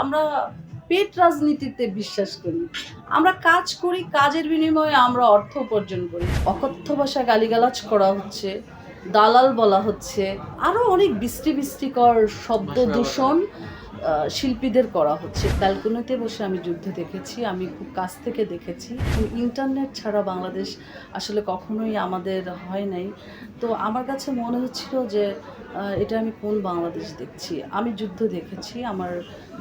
আমরা পেট রাজনীতিতে বিশ্বাস করি। আমরা কাজ করি, কাজের বিনিময়ে আমরা অর্থ উপার্জন করি। অকথ্য ভাষায় গালিগালাজ করা হচ্ছে, দালাল বলা হচ্ছে, আরও অনেক বৃষ্টিকর শব্দ দূষণ শিল্পীদের করা হচ্ছে। ব্যালকনিতে বসে আমি যুদ্ধ দেখেছি, আমি খুব কাছ থেকে দেখেছি। ইন্টারনেট ছাড়া বাংলাদেশ আসলে কখনোই আমাদের হয় নাই। তো আমার কাছে মনে হচ্ছিল যে এটা আমি কোন বাংলাদেশ দেখছি। আমি যুদ্ধ দেখেছি, আমার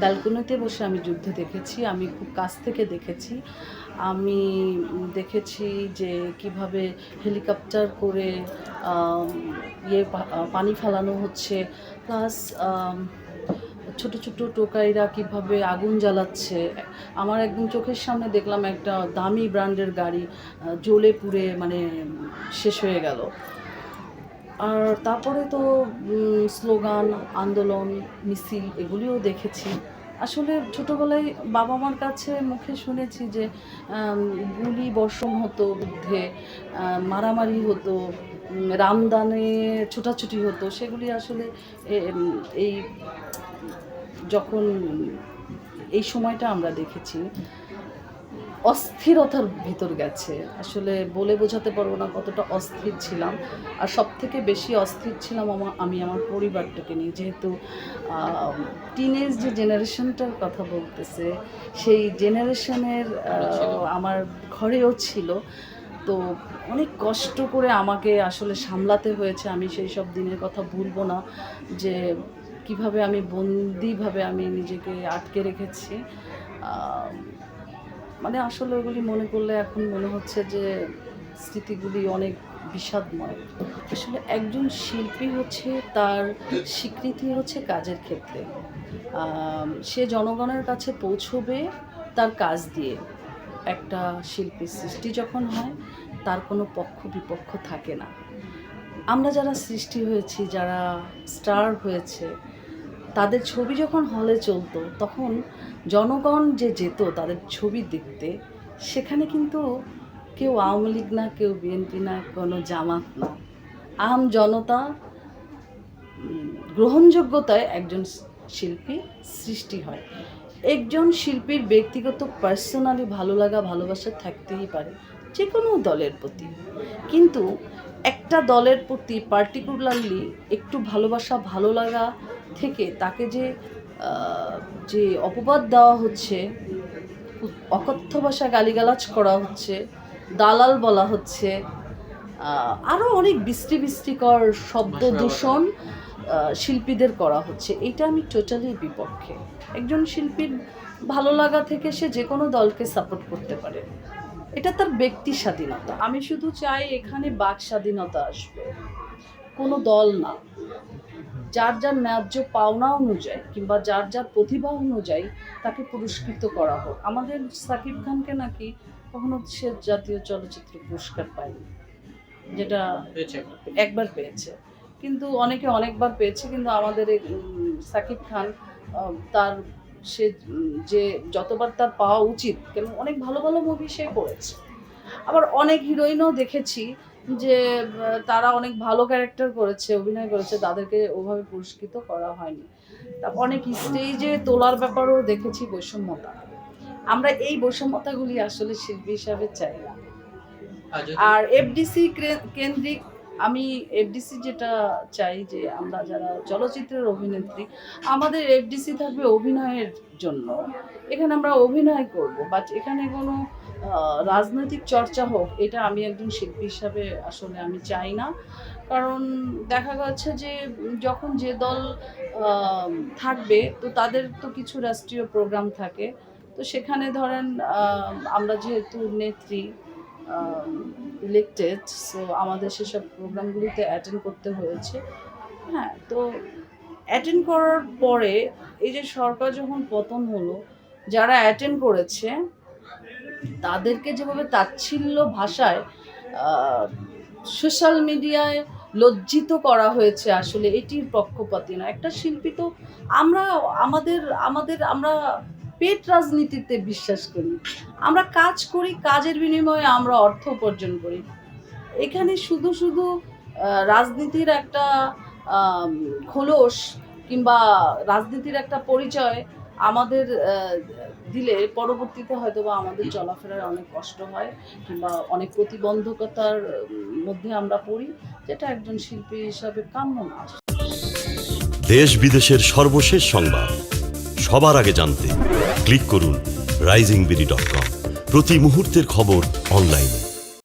ব্যালকনিতে বসে আমি যুদ্ধ দেখেছি, আমি খুব কাছ থেকে দেখেছি। আমি দেখেছি যে কিভাবে হেলিকপ্টার করে পানি ফেলানো হচ্ছে, প্লাস ছোট ছোট টোকাইরা কিভাবে আগুন জ্বালাচ্ছে। আমার একদম চোখের সামনে দেখলাম একটা দামি ব্র্যান্ডের গাড়ি জ্বলে পুড়ে মানে শেষ হয়ে গেল। আর তারপরে তো স্লোগান, আন্দোলন, মিছিল এগুলিও দেখেছি। আসলে ছোটোবেলায় বাবা মার কাছে মুখে শুনেছি যে গুলি বর্ষণ হতো, যুদ্ধে মারামারি হতো, রামদানে ছোটাছুটি হতো। সেগুলি আসলে এই যখন এই সময়টা আমরা দেখেছি, অস্থিরতার ভিতর গেছে। আসলে বলে বোঝাতে পারবো না কতটা অস্থির ছিলাম। আর সবথেকে বেশি অস্থির ছিলাম আমি আমার পরিবারটাকে নিয়ে। যেহেতু টিনেজ যে জেনারেশনটার কথা বলতেছে, সেই জেনারেশনের আমার ঘরেও ছিল। তো অনেক কষ্ট করে আমাকে আসলে সামলাতে হয়েছে। আমি সেই সব দিনের কথা ভুলবো না, যে কিভাবে আমি বন্দিভাবে আমি নিজেকে আটকে রেখেছি। মানে আসলে ওগুলি মনে করলে এখন মনে হচ্ছে যে স্মৃতিগুলি অনেক বিষাদময়। আসলে একজন শিল্পী হচ্ছে, তার স্বীকৃতি হচ্ছে কাজের ক্ষেত্রে। সে জনগণের কাছে পৌঁছবে তার কাজ দিয়ে। একটা শিল্পীর সৃষ্টি যখন হয়, তার কোনো পক্ষ বিপক্ষ থাকে না। আমরা যারা সৃষ্টি হয়েছি, যারা স্টার হয়েছে, তাদের ছবি যখন হলে চলতো, তখন জনগণ যে যেত তাদের ছবি দেখতে, সেখানে কিন্তু কেউ আওয়ামী লীগ না, কেউ বিএনপি না, কোনো জামাত না, আম জনতা গ্রহণযোগ্যতায় একজন শিল্পী সৃষ্টি হয়। একজন শিল্পীর ব্যক্তিগত পার্সোনালি ভালো লাগা, ভালোবাসা থাকতেই পারে যে কোনো দলের প্রতি, কিন্তু একটা দলের প্রতি পার্টিকুলারলি একটু ভালোবাসা, ভালো লাগা থেকে তাকে যে অপবাদ দেওয়া হচ্ছে, অকথ্য ভাষায় গালিগালাজ করা হচ্ছে, দালাল বলা হচ্ছে, আরও অনেক বৃষ্টিকর শব্দ দূষণ শিল্পীদের করা হচ্ছে, এইটা আমি টোটালি বিপক্ষে। একজন শিল্পীর ভালো লাগা থেকে সে যে কোনো দলকে সাপোর্ট করতে পারে, এটা তার ব্যক্তি স্বাধীনতা। আমি শুধু চাই এখানে বাক স্বাধীনতা আসবে, কোনো দল না। যার যার ন্যায্য পাওনা অনুযায়ী কিংবা যার যার প্রতিভা অনুযায়ী তাকে পুরস্কৃত করা হোক। আমাদের সাকিব খানকে নাকি কখনো সে জাতীয় চলচ্চিত্র পুরস্কার পায়নি, যেটা একবার পেয়েছে, কিন্তু অনেকে অনেকবার পেয়েছে। কিন্তু আমাদের এই সাকিব খান তার সে যে যতবার তার পাওয়া উচিত, কেন অনেক ভালো ভালো মুভি সে করেছে। আবার অনেক হিরোইনও দেখেছি যে তারা অনেক ভালো ক্যারেক্টার করেছে, অভিনয় করেছে, তাদেরকে ওভাবে পুরস্কৃত করা হয়নি। তারপর অনেক স্টেজে তোলার ব্যাপারেও দেখেছি বৈষম্যতা। আমরা এই বৈষম্যতাগুলি আসলে শিল্পী হিসাবে চাই না। আর এফডিসি কেন্দ্রিক, আমি এফডিসি যেটা চাই যে আমরা যারা চলচ্চিত্রের অভিনেত্রী, আমাদের এফডিসি থাকবে অভিনয়ের জন্য। এখানে আমরা অভিনয় করব, বাট এখানে কোনো রাজনৈতিক চর্চা হোক, এটা আমি একজন শিল্পী হিসাবে আসলে আমি চাই না। কারণ দেখা যাচ্ছে যে যখন যে দল থাকবে, তো তাদের তো কিছু রাষ্ট্রীয় প্রোগ্রাম থাকে, তো সেখানে ধরেন আমরা যেহেতু নেত্রী ইলেক্টেড, সো আমাদের সেসব প্রোগ্রামগুলিতে অ্যাটেন্ড করতে হয়েছে। হ্যাঁ, তো অ্যাটেন্ড করার পরে এই যে সরকার যখন পতন হলো, যারা অ্যাটেন্ড করেছে তাদেরকে যেভাবে তাচ্ছিল্য ভাষায় সোশ্যাল মিডিয়ায় লজ্জিত করা হয়েছে, আসলে এটির পক্ষপাতী না। একটা শিল্পী তো আমরা আমরা পেট রাজনীতিতে বিশ্বাস করি। আমরা কাজ করি, কাজের বিনিময়ে আমরা অর্থ উপার্জন করি। এখানে শুধু শুধু রাজনীতির একটা খোলস কিংবা রাজনীতির একটা পরিচয় আমাদের দিলে পরবর্তীতে হয়তো বা আমাদের চলাফেরার অনেক কষ্ট হয় কিংবা অনেক প্রতিবন্ধকতার মধ্যে আমরা পড়ি, যেটা একজন শিল্পী হিসাবে কাম্য না। দেশ বিদেশের সর্বশেষ সংবাদ সবার আগে জানতে ক্লিক করুন risingbeauty.com। প্রতি মুহূর্তের খবর অনলাইনে।